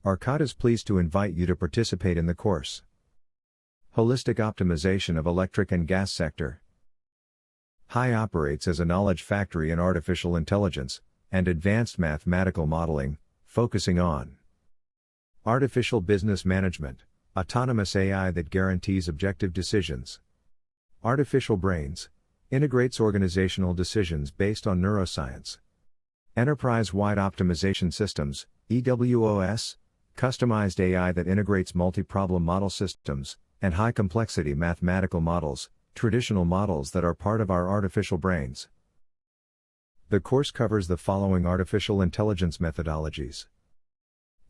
R-CADT is pleased to invite you to participate in the course. Holistic Optimization of Electric and Gas Sector. HI operates as a knowledge factory in artificial intelligence and advanced mathematical modeling, focusing on artificial business management, autonomous AI that guarantees objective decisions. Artificial brains integrates organizational decisions based on neuroscience. Enterprise-wide optimization systems, EWOS, customized AI that integrates multi-problem model systems, and high-complexity mathematical models, traditional models that are part of our artificial brains. The course covers the following artificial intelligence methodologies: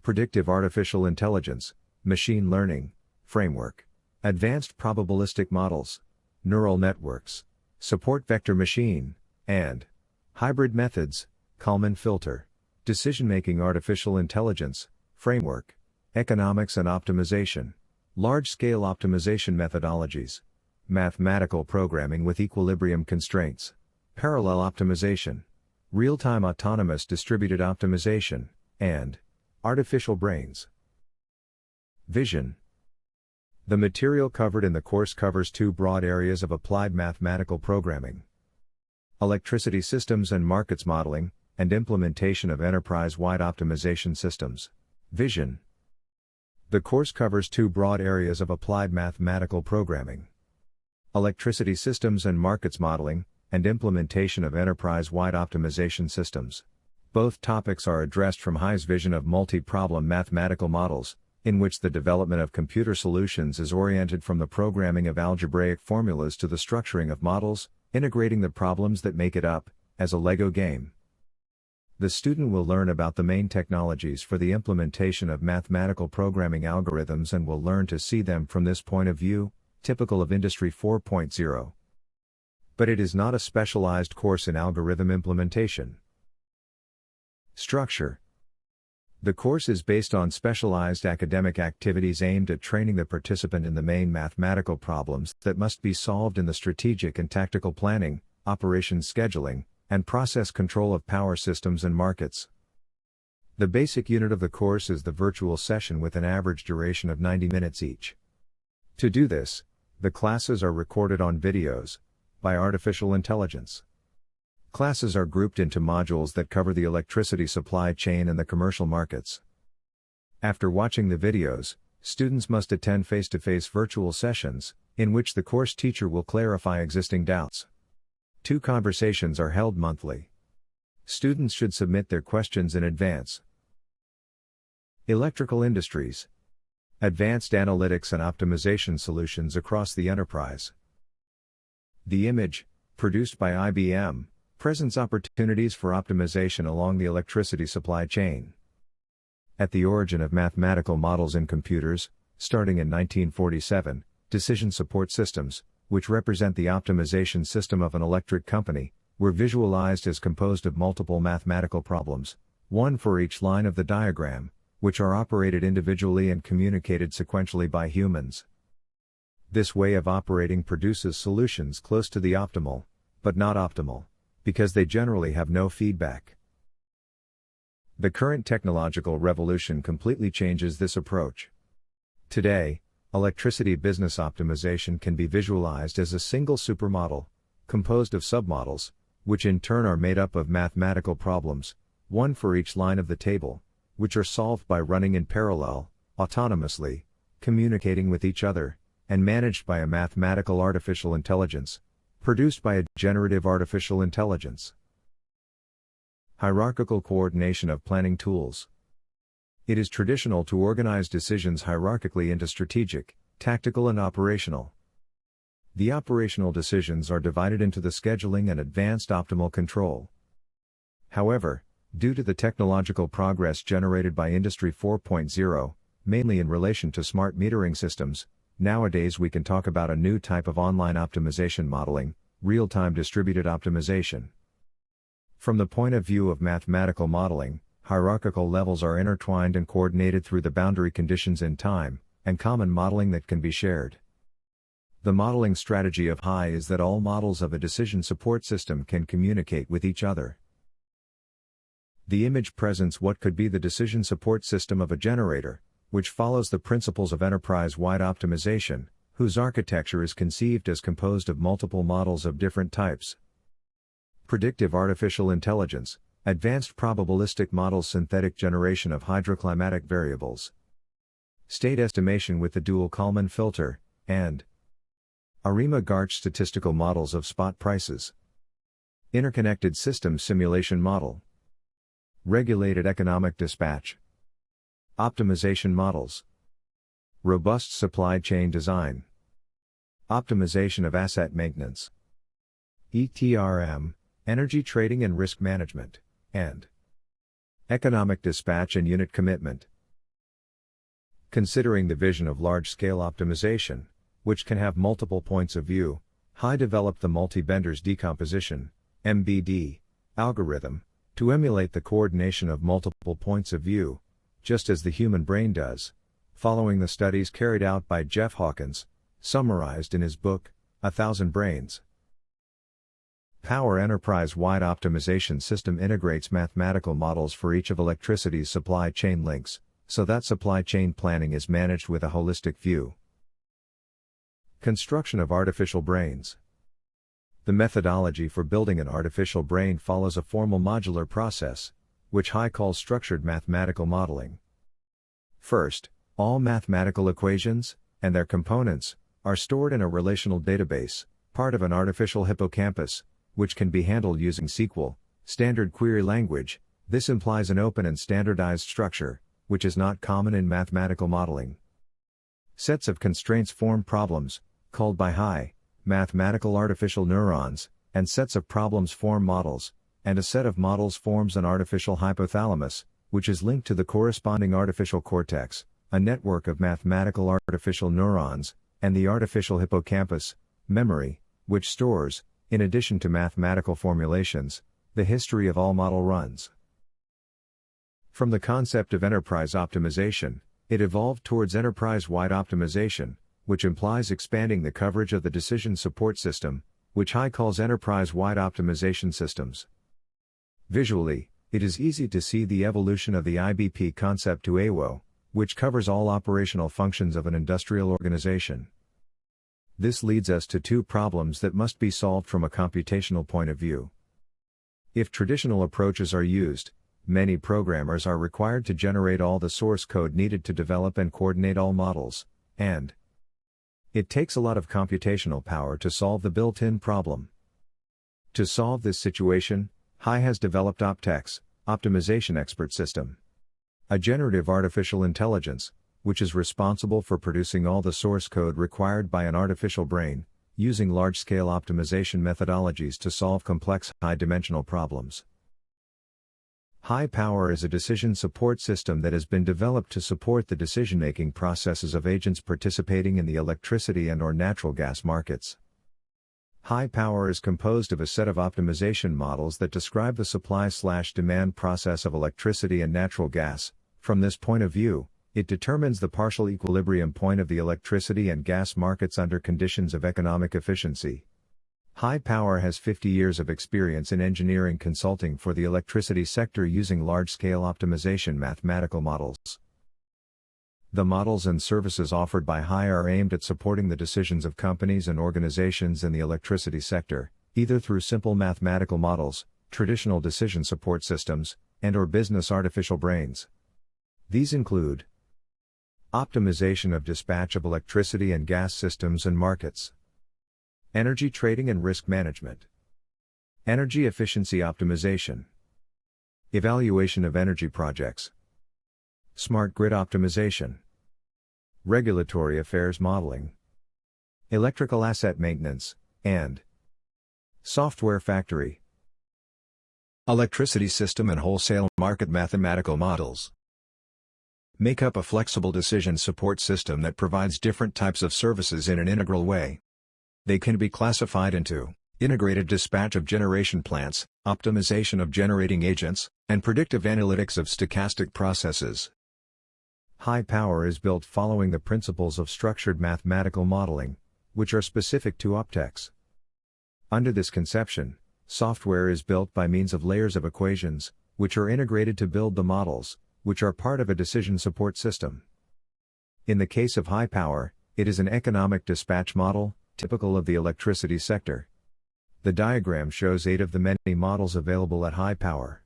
predictive artificial intelligence, machine learning, framework, advanced probabilistic models, neural networks, support vector machine, and hybrid methods, Kalman filter, decision-making artificial intelligence, framework, economics and optimization, large-scale optimization methodologies, mathematical programming with equilibrium constraints, parallel optimization, real-time autonomous distributed optimization, and artificial brains. Vision. The material covered in the course covers two broad areas of applied mathematical programming: electricity systems and markets modeling, and implementation of enterprise-wide optimization systems. Vision. The course covers two broad areas of applied mathematical programming: electricity systems and markets modeling, and implementation of enterprise-wide optimization systems. Both topics are addressed from HI's vision of multi-problem mathematical models, in which the development of computer solutions is oriented from the programming of algebraic formulas to the structuring of models, integrating the problems that make it up, as a Lego game. The student will learn about the main technologies for the implementation of mathematical programming algorithms and will learn to see them from this point of view, typical of Industry 4.0. But it is not a specialized course in algorithm implementation. Structure. The course is based on specialized academic activities aimed at training the participant in the main mathematical problems that must be solved in the strategic and tactical planning, operations scheduling, and process control of power systems and markets. The basic unit of the course is the virtual session with an average duration of 90 minutes each. To do this, the classes are recorded on videos by artificial intelligence. Classes are grouped into modules that cover the electricity supply chain and the commercial markets. After watching the videos, students must attend face-to-face virtual sessions, in which the course teacher will clarify existing doubts. 2 conversations are held monthly. Students should submit their questions in advance. Electrical industries. Advanced analytics and optimization solutions across the enterprise. The image, produced by IBM, presents opportunities for optimization along the electricity supply chain. At the origin of mathematical models in computers, starting in 1947, decision support systems, which represent the optimization system of an electric company, were visualized as composed of multiple mathematical problems, one for each line of the diagram, which are operated individually and communicated sequentially by humans. This way of operating produces solutions close to the optimal, but not optimal, because they generally have no feedback. The current technological revolution completely changes this approach. Today, electricity business optimization can be visualized as a single supermodel, composed of submodels, which in turn are made up of mathematical problems, one for each line of the table, which are solved by running in parallel, autonomously, communicating with each other, and managed by a mathematical artificial intelligence, produced by a generative artificial intelligence. Hierarchical coordination of planning tools. It is traditional to organize decisions hierarchically into strategic, tactical and operational. The operational decisions are divided into the scheduling and advanced optimal control. However, due to the technological progress generated by Industry 4.0, mainly in relation to smart metering systems, nowadays we can talk about a new type of online optimization modeling, real-time distributed optimization. From the point of view of mathematical modeling, hierarchical levels are intertwined and coordinated through the boundary conditions in time, and common modeling that can be shared. The modeling strategy of HI is that all models of a decision support system can communicate with each other. The image presents what could be the decision support system of a generator, which follows the principles of enterprise-wide optimization, whose architecture is conceived as composed of multiple models of different types. Predictive artificial intelligence, advanced probabilistic models, synthetic generation of hydroclimatic variables, state estimation with the dual Kalman filter, and ARIMA-GARCH statistical models of spot prices. Interconnected system simulation model. Regulated economic dispatch. Optimization models. Robust supply chain design. Optimization of asset maintenance. ETRM, energy trading and risk management, and economic dispatch and unit commitment. Considering the vision of large-scale optimization, which can have multiple points of view, High developed the multi-Benders decomposition, MBD, algorithm, to emulate the coordination of multiple points of view, just as the human brain does, following the studies carried out by Jeff Hawkins, summarized in his book, 1,000 Brains. Power enterprise-wide optimization system integrates mathematical models for each of electricity's supply chain links, so that supply chain planning is managed with a holistic view. Construction of artificial brains. The methodology for building an artificial brain follows a formal modular process, which High calls structured mathematical modeling. First, all mathematical equations, and their components, are stored in a relational database, part of an artificial hippocampus, which can be handled using SQL, standard query language. This implies an open and standardized structure, which is not common in mathematical modeling. Sets of constraints form problems, called by High, mathematical artificial neurons, and sets of problems form models, and a set of models forms an artificial hypothalamus, which is linked to the corresponding artificial cortex, a network of mathematical artificial neurons, and the artificial hippocampus, memory, which stores, in addition to mathematical formulations, the history of all model runs. From the concept of enterprise optimization, it evolved towards enterprise-wide optimization, which implies expanding the coverage of the decision support system, which High calls enterprise-wide optimization systems. Visually, it is easy to see the evolution of the IBP concept to AWO, which covers all operational functions of an industrial organization. This leads us to two problems that must be solved from a computational point of view. If traditional approaches are used, many programmers are required to generate all the source code needed to develop and coordinate all models, and it takes a lot of computational power to solve the built-in problem. To solve this situation, High has developed OptEx, Optimization Expert System, a generative artificial intelligence, which is responsible for producing all the source code required by an artificial brain, using large-scale optimization methodologies to solve complex high-dimensional problems. High Power is a decision support system that has been developed to support the decision-making processes of agents participating in the electricity and/or natural gas markets. High Power is composed of a set of optimization models that describe the supply/demand process of electricity and natural gas. From this point of view, it determines the partial equilibrium point of the electricity and gas markets under conditions of economic efficiency. High Power has 50 years of experience in engineering consulting for the electricity sector using large-scale optimization mathematical models. The models and services offered by High are aimed at supporting the decisions of companies and organizations in the electricity sector, either through simple mathematical models, traditional decision support systems, and/or business artificial brains. These include optimization of dispatch of electricity and gas systems and markets, energy trading and risk management, energy efficiency optimization, evaluation of energy projects, smart grid optimization, regulatory affairs modeling, electrical asset maintenance, and software factory, electricity system and wholesale market mathematical models. Make up a flexible decision support system that provides different types of services in an integral way. They can be classified into integrated dispatch of generation plants, optimization of generating agents, and predictive analytics of stochastic processes. High Power is built following the principles of structured mathematical modeling, which are specific to OptEx. Under this conception, software is built by means of layers of equations, which are integrated to build the models, which are part of a decision support system. In the case of high power, it is an economic dispatch model, typical of the electricity sector. The diagram shows 8 of the many models available at high power.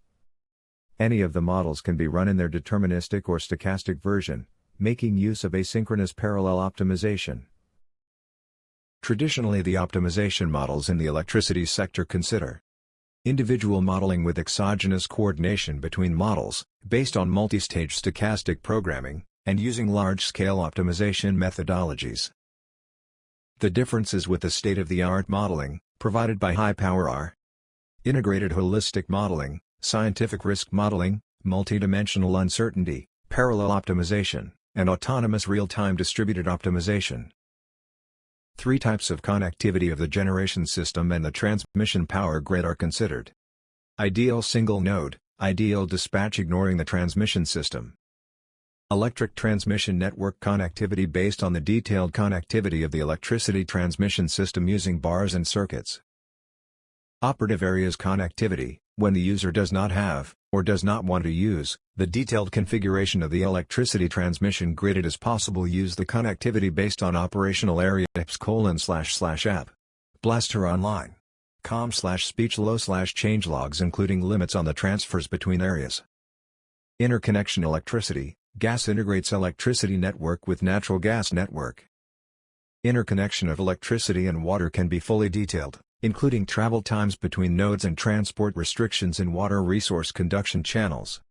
Any of the models can be run in their deterministic or stochastic version, making use of asynchronous parallel optimization. Traditionally, the optimization models in the electricity sector consider individual modeling with exogenous coordination between models, based on multi-stage stochastic programming, and using large-scale optimization methodologies. The differences with the state-of-the-art modeling, provided by high-power are integrated holistic modeling, scientific risk modeling, multidimensional uncertainty, parallel optimization, and autonomous real-time distributed optimization. 3 types of connectivity of the generation system and the transmission power grid are considered. Ideal single node, ideal dispatch ignoring the transmission system. Electric transmission network connectivity based on the detailed connectivity of the electricity transmission system using bars and circuits. Operative areas connectivity, when the user does not have, or does not want to use, the detailed configuration of the electricity transmission grid. It is possible use the connectivity based on operational area //app. Blaster online. com/speech low/ changelogs including limits on the transfers between areas. Interconnection electricity, gas integrates electricity network with natural gas network. Interconnection of electricity and water can be fully detailed, including travel times between nodes and transport restrictions in water resource conduction channels.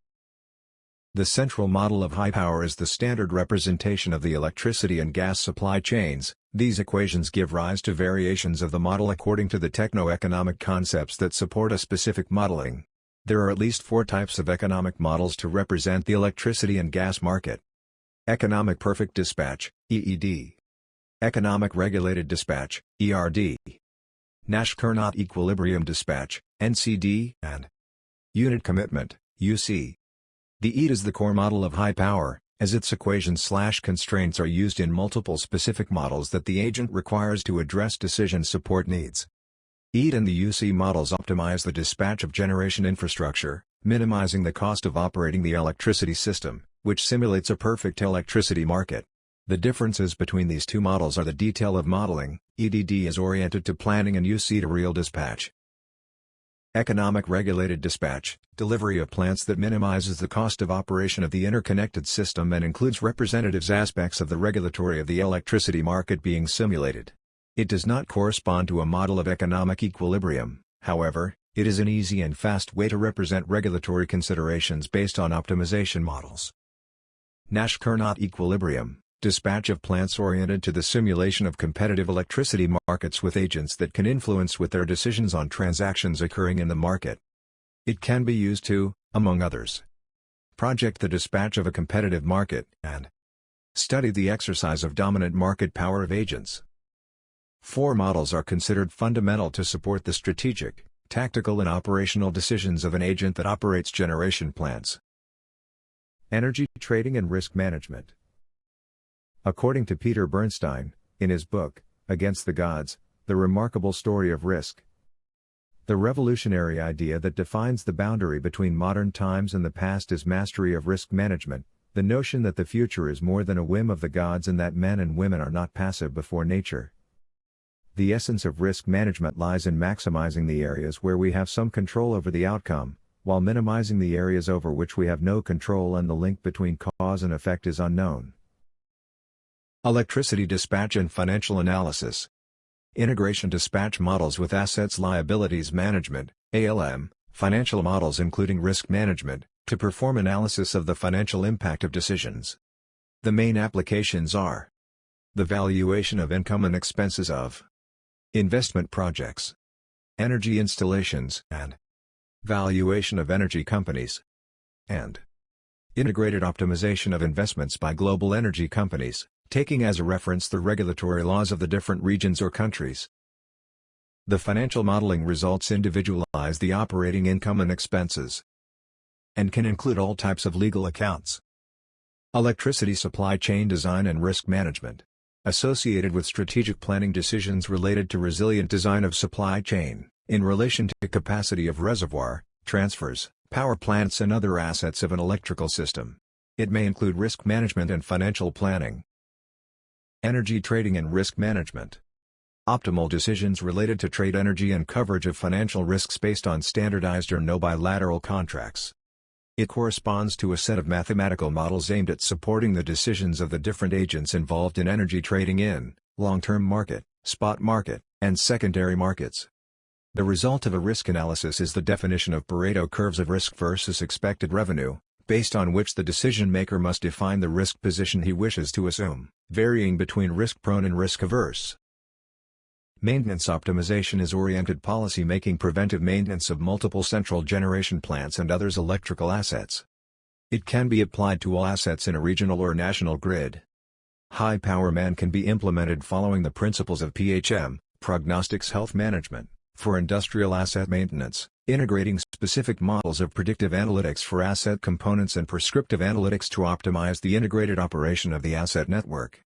The central model of high power is the standard representation of the electricity and gas supply chains. These equations give rise to variations of the model according to the techno-economic concepts that support a specific modeling. There are at least 4 types of economic models to represent the electricity and gas market. Economic perfect dispatch, EED. Economic regulated dispatch, ERD. Nash-Carnot equilibrium dispatch, NCD, and unit commitment, UC. The EED is the core model of high power, as its equations/constraints are used in multiple specific models that the agent requires to address decision support needs. EED and the UC models optimize the dispatch of generation infrastructure, minimizing the cost of operating the electricity system, which simulates a perfect electricity market. The differences between these 2 models are the detail of modeling. EDD is oriented to planning and UC to real dispatch. Economic regulated dispatch, delivery of plants that minimizes the cost of operation of the interconnected system and includes representatives aspects of the regulatory of the electricity market being simulated. It does not correspond to a model of economic equilibrium, however, it is an easy and fast way to represent regulatory considerations based on optimization models. Nash-Carnot equilibrium, dispatch of plants oriented to the simulation of competitive electricity markets with agents that can influence with their decisions on transactions occurring in the market. It can be used to, among others, project the dispatch of a competitive market, and study the exercise of dominant market power of agents. 4 models are considered fundamental to support the strategic, tactical and operational decisions of an agent that operates generation plants. Energy trading and risk management. According to Peter Bernstein, in his book, Against the Gods, The Remarkable Story of Risk, the revolutionary idea that defines the boundary between modern times and the past is mastery of risk management, the notion that the future is more than a whim of the gods and that men and women are not passive before nature. The essence of risk management lies in maximizing the areas where we have some control over the outcome, while minimizing the areas over which we have no control and the link between cause and effect is unknown. Electricity dispatch and financial analysis. Integration dispatch models with assets liabilities management, ALM, financial models including risk management, to perform analysis of the financial impact of decisions. The main applications are the valuation of income and expenses of investment projects, energy installations, and valuation of energy companies, and integrated optimization of investments by global energy companies, taking as a reference the regulatory laws of the different regions or countries. The financial modeling results individualize the operating income and expenses, and can include all types of legal accounts. Electricity supply chain design and risk management, associated with strategic planning decisions related to resilient design of supply chain, in relation to capacity of reservoir, transfers, Power plants and other assets of an electrical system. It may include risk management and financial planning. Energy trading and risk management. Optimal decisions related to trade energy and coverage of financial risks based on standardized or no bilateral contracts. It corresponds to a set of mathematical models aimed at supporting the decisions of the different agents involved in energy trading in long-term market, spot market, and secondary markets. The result of a risk analysis is the definition of Pareto curves of risk versus expected revenue, based on which the decision maker must define the risk position he wishes to assume, varying between risk-prone and risk-averse. Maintenance optimization is oriented policy making preventive maintenance of multiple central generation plants and others electrical assets. It can be applied to all assets in a regional or national grid. High power man can be implemented following the principles of PHM, prognostics health management, for industrial asset maintenance, integrating specific models of predictive analytics for asset components and prescriptive analytics to optimize the integrated operation of the asset network.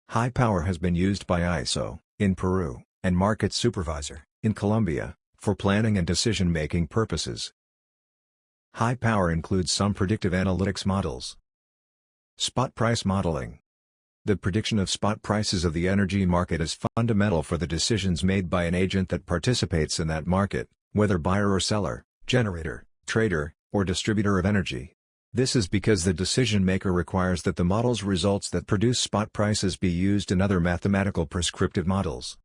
High power has been used by ISO in Peru, and Market Supervisor in Colombia, for planning and decision-making purposes. High power includes some predictive analytics models. Spot price modeling. The prediction of spot prices of the energy market is fundamental for the decisions made by an agent that participates in that market, whether buyer or seller, generator, trader, or distributor of energy. This is because the decision maker requires that the model's results that produce spot prices be used in other mathematical prescriptive models.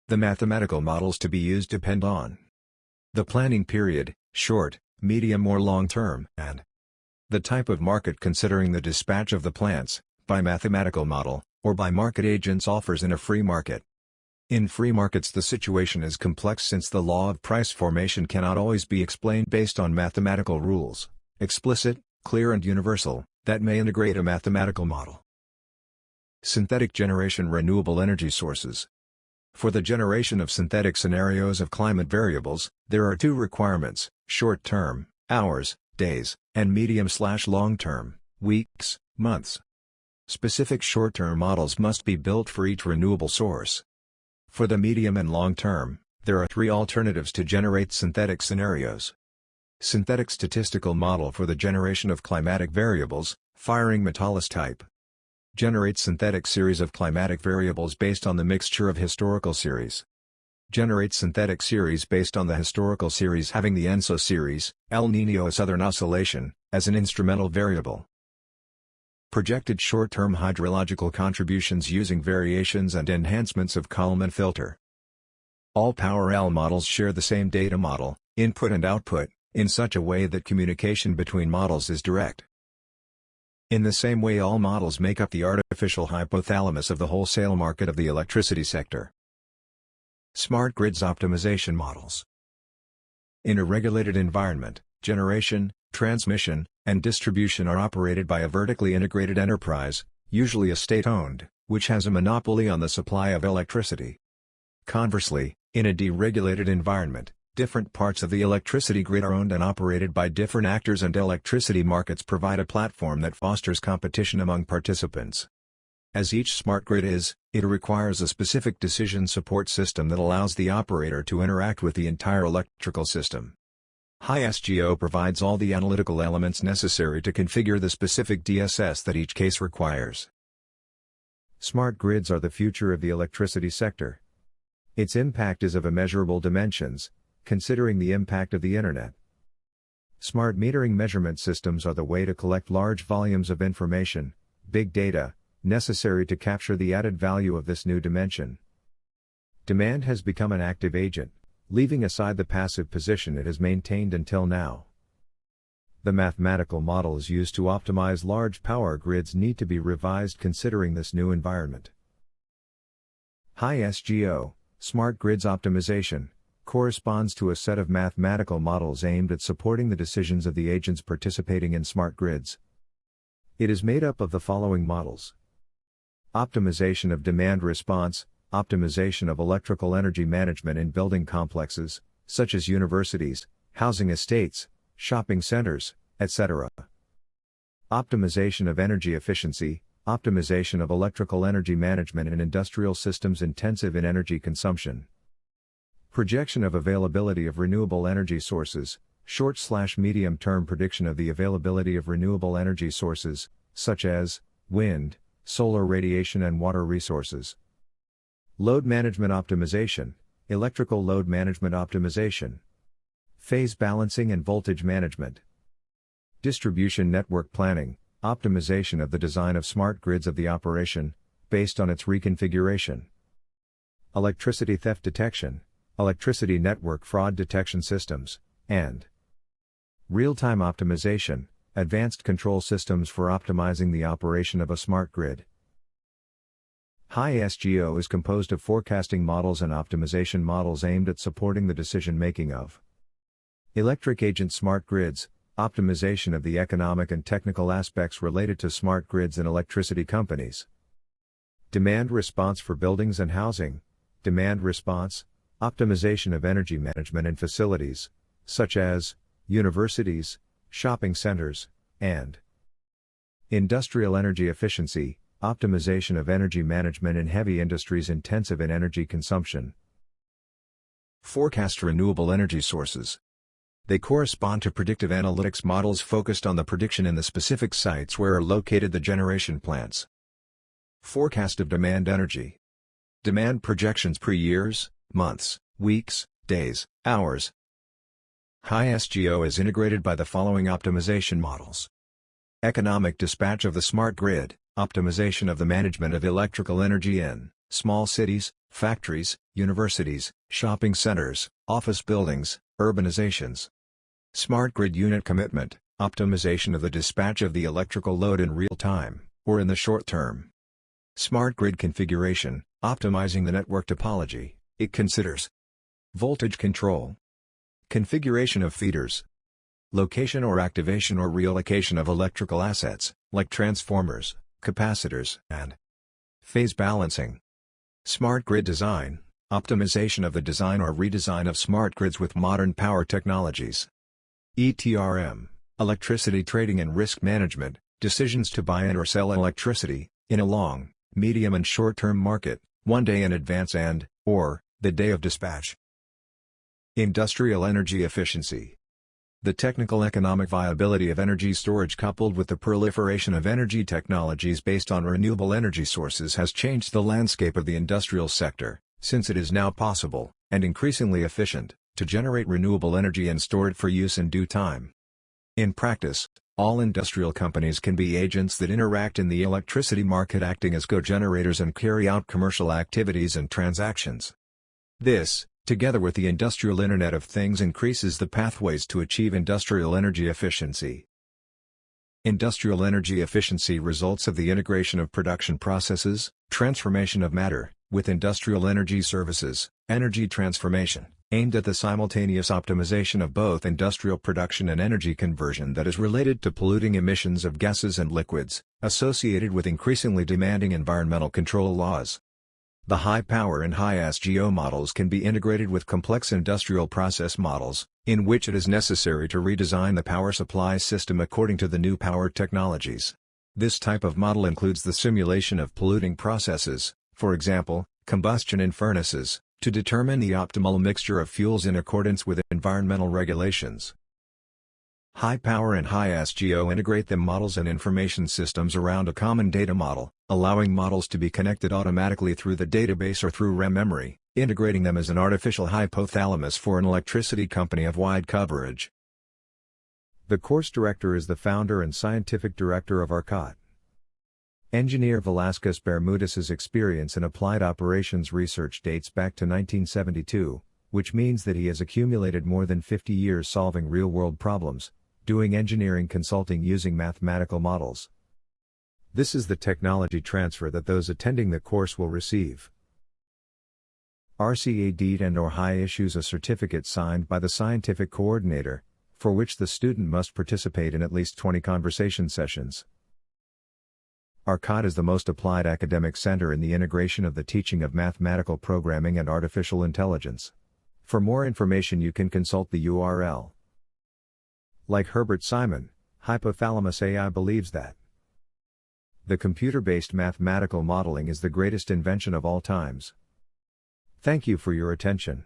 The mathematical models to be used depend on the planning period, short, medium or long term, and the type of market considering the dispatch of the plants, by mathematical model, or by market agents offers in a free market. In free markets the situation is complex since the law of price formation cannot always be explained based on mathematical rules, explicit, clear and universal, that may integrate a mathematical model. Synthetic generation renewable energy sources. For the generation of synthetic scenarios of climate variables, there are two requirements: short-term, hours, days, and medium/long-term, weeks, months. Specific short-term models must be built for each renewable source. For the medium and long-term, there are three alternatives to generate synthetic scenarios. Synthetic statistical model for the generation of climatic variables, firing Methodologies type. Generate synthetic series of climatic variables based on the mixture of historical series. Generate synthetic series based on the historical series having the ENSO series, El Niño Southern Oscillation, as an instrumental variable. Projected short-term hydrological contributions using variations and enhancements of Kalman filter. All Power L models share the same data model, input and output, in such a way that communication between models is direct. In the same way all models make up the artificial hypothalamus of the wholesale market of the electricity sector. Smart grids optimization models. In a regulated environment, generation, transmission, and distribution are operated by a vertically integrated enterprise, usually a state-owned, which has a monopoly on the supply of electricity. Conversely, in a deregulated environment, different parts of the electricity grid are owned and operated by different actors and electricity markets provide a platform that fosters competition among participants. As each smart grid is, it requires a specific decision support system that allows the operator to interact with the entire electrical system. High-SGO provides all the analytical elements necessary to configure the specific DSS that each case requires. Smart grids are the future of the electricity sector. Its impact is of immeasurable dimensions, considering the impact of the Internet. Smart metering measurement systems are the way to collect large volumes of information, big data, necessary to capture the added value of this new dimension. Demand has become an active agent, leaving aside the passive position it has maintained until now. The mathematical models used to optimize large power grids need to be revised considering this new environment. High-SGO, Smart Grids Optimization, corresponds to a set of mathematical models aimed at supporting the decisions of the agents participating in smart grids. It is made up of the following models: optimization of demand response, optimization of electrical energy management in building complexes, such as universities, housing estates, shopping centers, etc. Optimization of energy efficiency, optimization of electrical energy management in industrial systems intensive in energy consumption. Projection of availability of renewable energy sources, short/medium-term prediction of the availability of renewable energy sources, such as wind, solar radiation and water resources. Load management optimization, electrical load management optimization. Phase balancing and voltage management. Distribution network planning, optimization of the design of smart grids of the operation, based on its reconfiguration. Electricity theft detection, electricity network fraud detection systems, and real-time optimization, advanced control systems for optimizing the operation of a smart grid. High SGO is composed of forecasting models and optimization models aimed at supporting the decision-making of electric agent smart grids, optimization of the economic and technical aspects related to smart grids in electricity companies. Demand response for buildings and housing, demand response, optimization of energy management in facilities, such as universities, shopping centers, and industrial energy efficiency, optimization of energy management in heavy industries intensive in energy consumption. Forecast renewable energy sources. They correspond to predictive analytics models focused on the prediction in the specific sites where are located the generation plants. Forecast of demand energy. Demand projections per years, months, weeks, days, hours. High SGO is integrated by the following optimization models. Economic dispatch of the smart grid, optimization of the management of electrical energy in small cities, factories, universities, shopping centers, office buildings, urbanizations. Smart grid unit commitment, optimization of the dispatch of the electrical load in real time, or in the short term. Smart grid configuration, optimizing the network topology, it considers voltage control, configuration of feeders, location or activation or reallocation of electrical assets, like transformers, capacitors, and phase balancing. Smart grid design, optimization of the design or redesign of smart grids with modern power technologies. ETRM, electricity trading and risk management, decisions to buy and or sell electricity, in a long, medium and short-term market, one day in advance or the day of dispatch. Industrial energy efficiency. The technical economic viability of energy storage coupled with the proliferation of energy technologies based on renewable energy sources has changed the landscape of the industrial sector, since it is now possible, and increasingly efficient, to generate renewable energy and store it for use in due time. In practice, all industrial companies can be agents that interact in the electricity market acting as co-generators and carry out commercial activities and transactions. This, together with the industrial Internet of Things, increases the pathways to achieve industrial energy efficiency. Industrial energy efficiency results of the integration of production processes, transformation of matter, with industrial energy services, energy transformation, aimed at the simultaneous optimization of both industrial production and energy conversion that is related to polluting emissions of gases and liquids, associated with increasingly demanding environmental control laws. The high-power and high-SGO models can be integrated with complex industrial process models, in which it is necessary to redesign the power supply system according to the new power technologies. This type of model includes the simulation of polluting processes, for example, combustion in furnaces, to determine the optimal mixture of fuels in accordance with environmental regulations. High power and high SGO integrate the models and information systems around a common data model, allowing models to be connected automatically through the database or through RAM memory, integrating them as an artificial hypothalamus for an electricity company of wide coverage. The course director is the founder and scientific director of R-CADT. Engineer Velasquez Bermudez's experience in applied operations research dates back to 1972, which means that he has accumulated more than 50 years solving real-world problems, doing engineering consulting using mathematical models. This is the technology transfer that those attending the course will receive. RCADT and/or HI issues a certificate signed by the scientific coordinator, for which the student must participate in at least 20 conversation sessions. R-CADT is the most applied academic center in the integration of the teaching of mathematical programming and artificial intelligence. For more information you can consult the URL. Like Herbert Simon, Hypothalamus AI believes that the computer-based mathematical modeling is the greatest invention of all times. Thank you for your attention.